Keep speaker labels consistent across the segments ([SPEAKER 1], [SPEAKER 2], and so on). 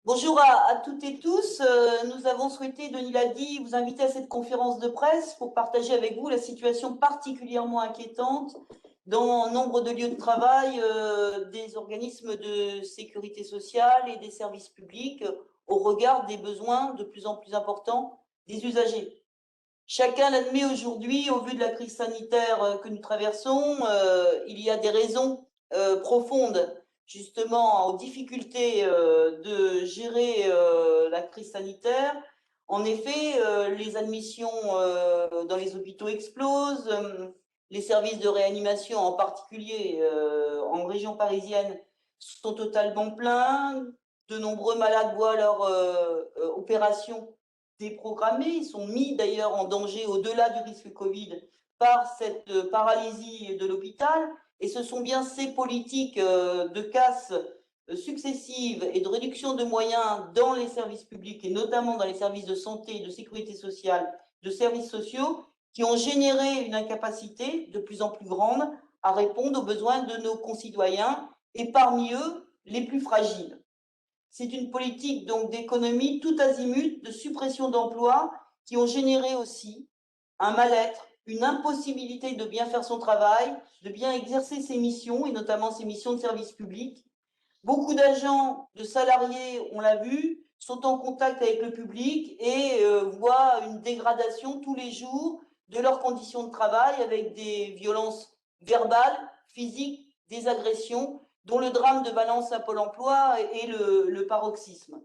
[SPEAKER 1] Bonjour à toutes et tous. Nous avons souhaité, Denis l'a dit, vous inviter à cette conférence de presse pour partager avec vous la situation particulièrement inquiétante dans nombre de lieux de travail des organismes de sécurité sociale et des services publics au regard des besoins de plus en plus importants des usagers. Chacun l'admet aujourd'hui, au vu de la crise sanitaire que nous traversons, il y a des raisons profondes justement aux difficultés de gérer la crise sanitaire. En effet, les admissions dans les hôpitaux explosent, les services de réanimation, en particulier en région parisienne, sont totalement pleins. De nombreux malades voient leur opération déprogrammés. Ils sont mis d'ailleurs en danger au-delà du risque Covid par cette paralysie de l'hôpital. Et ce sont bien ces politiques de casse successives et de réduction de moyens dans les services publics et notamment dans les services de santé, de sécurité sociale, de services sociaux qui ont généré une incapacité de plus en plus grande à répondre aux besoins de nos concitoyens et parmi eux les plus fragiles. C'est une politique donc d'économie tout azimut, de suppression d'emplois qui ont généré aussi un mal-être, une impossibilité de bien faire son travail, de bien exercer ses missions et notamment ses missions de service public. Beaucoup d'agents, de salariés, on l'a vu, sont en contact avec le public et voient une dégradation tous les jours de leurs conditions de travail avec des violences verbales, physiques, des agressions, dont le drame de Valence à Pôle emploi est le paroxysme.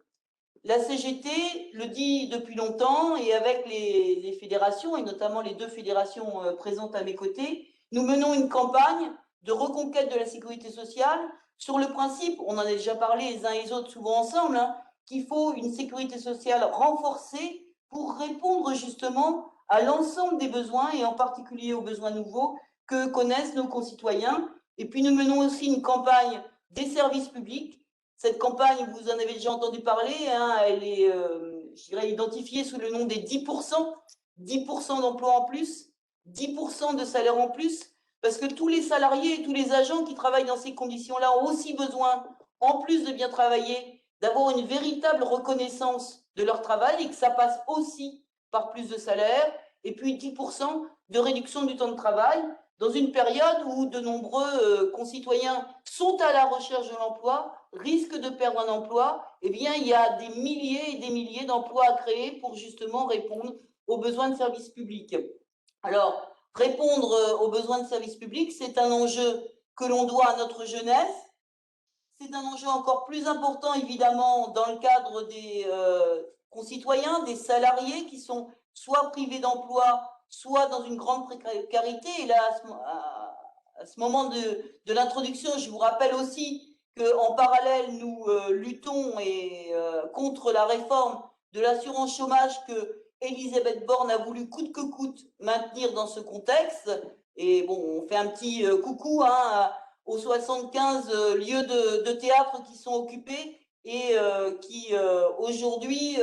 [SPEAKER 1] La CGT le dit depuis longtemps et avec les fédérations, et notamment les deux fédérations présentes à mes côtés, nous menons une campagne de reconquête de la sécurité sociale sur le principe, on en a déjà parlé les uns et les autres souvent ensemble, qu'il faut une sécurité sociale renforcée pour répondre justement à l'ensemble des besoins et en particulier aux besoins nouveaux que connaissent nos concitoyens. Et puis nous menons aussi une campagne des services publics. Cette campagne, vous en avez déjà entendu parler, elle est, je dirais, identifiée sous le nom des 10%, 10% d'emplois en plus, 10% de salaire en plus, parce que tous les salariés et tous les agents qui travaillent dans ces conditions-là ont aussi besoin, en plus de bien travailler, d'avoir une véritable reconnaissance de leur travail et que ça passe aussi par plus de salaire, et puis 10% de réduction du temps de travail, dans une période où de nombreux concitoyens sont à la recherche de l'emploi, risquent de perdre un emploi, eh bien, il y a des milliers et des milliers d'emplois à créer pour justement répondre aux besoins de services publics. Alors, répondre aux besoins de services publics, c'est un enjeu que l'on doit à notre jeunesse. C'est un enjeu encore plus important, évidemment, dans le cadre des concitoyens, des salariés qui sont soit privés d'emploi, soit dans une grande précarité. Et là, à ce moment de l'introduction, je vous rappelle aussi qu'en parallèle, nous luttons contre la réforme de l'assurance chômage que Elisabeth Borne a voulu coûte que coûte maintenir dans ce contexte. Et bon, on fait un petit coucou aux 75 lieux de théâtre qui sont occupés et qui aujourd'hui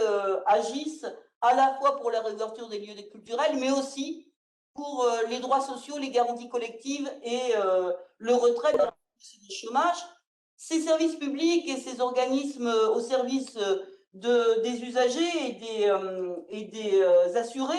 [SPEAKER 1] agissent à la fois pour la réouverture des lieux culturels, mais aussi pour les droits sociaux, les garanties collectives et le retrait du chômage. Ces services publics et ces organismes au service des usagers et des assurés,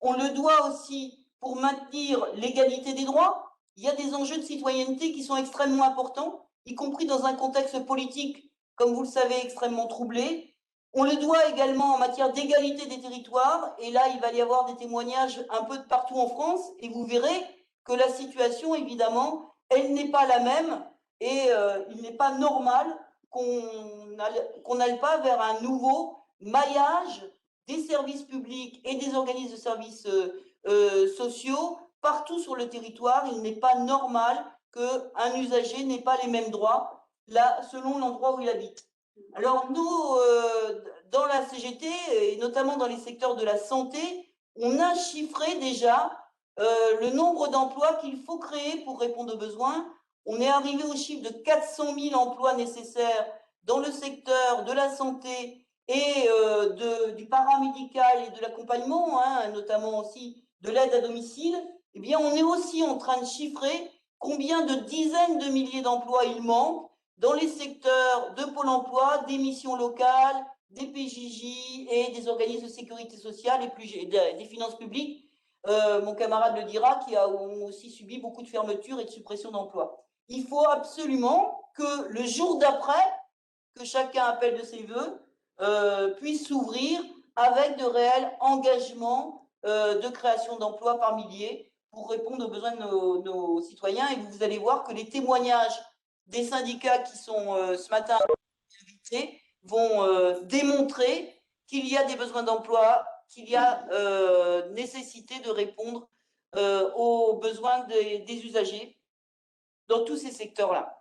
[SPEAKER 1] on le doit aussi pour maintenir l'égalité des droits. Il y a des enjeux de citoyenneté qui sont extrêmement importants, y compris dans un contexte politique, comme vous le savez, extrêmement troublé. On le doit également en matière d'égalité des territoires, et là, il va y avoir des témoignages un peu de partout en France, et vous verrez que la situation, évidemment, elle n'est pas la même, et il n'est pas normal qu'on n'aille pas vers un nouveau maillage des services publics et des organismes de services sociaux partout sur le territoire. Il n'est pas normal qu'un usager n'ait pas les mêmes droits là, selon l'endroit où il habite. Alors nous, dans la CGT, et notamment dans les secteurs de la santé, on a chiffré déjà le nombre d'emplois qu'il faut créer pour répondre aux besoins. On est arrivé au chiffre de 400 000 emplois nécessaires dans le secteur de la santé et du paramédical et de l'accompagnement, notamment aussi de l'aide à domicile. Eh bien, on est aussi en train de chiffrer combien de dizaines de milliers d'emplois il manque dans les secteurs de Pôle emploi, des missions locales, des PJJ et des organismes de sécurité sociale et plus des finances publiques. Mon camarade le dira, qui a aussi subi beaucoup de fermetures et de suppressions d'emplois. Il faut absolument que le jour d'après, que chacun appelle de ses voeux, puisse s'ouvrir avec de réels engagements de création d'emplois par milliers pour répondre aux besoins de nos citoyens. Et vous allez voir que les témoignages des syndicats qui sont ce matin invités vont démontrer qu'il y a des besoins d'emploi, qu'il y a nécessité de répondre aux besoins des usagers dans tous ces secteurs-là.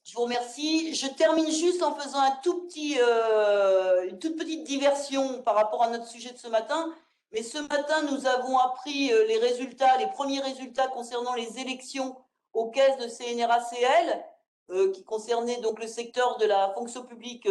[SPEAKER 1] Je vous remercie. Je termine juste en faisant une toute petite diversion par rapport à notre sujet de ce matin. Mais ce matin, nous avons appris les premiers résultats concernant les élections aux caisses de CNRACL, qui concernaient donc le secteur de la fonction publique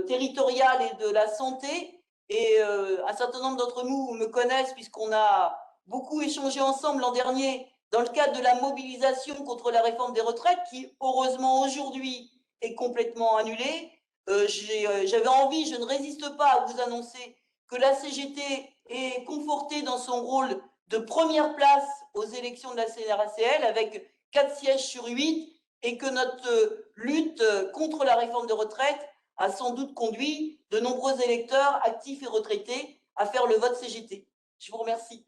[SPEAKER 1] territoriale et de la santé. Et un certain nombre d'entre vous me connaissent puisqu'on a beaucoup échangé ensemble l'an dernier dans le cadre de la mobilisation contre la réforme des retraites, qui heureusement aujourd'hui est complètement annulée. J'avais envie, je ne résiste pas à vous annoncer que la CGT est confortée dans son rôle de première place aux élections de la CNRACL avec 4 sièges sur 8 et que notre lutte contre la réforme des retraites a sans doute conduit de nombreux électeurs actifs et retraités à faire le vote CGT. Je vous remercie.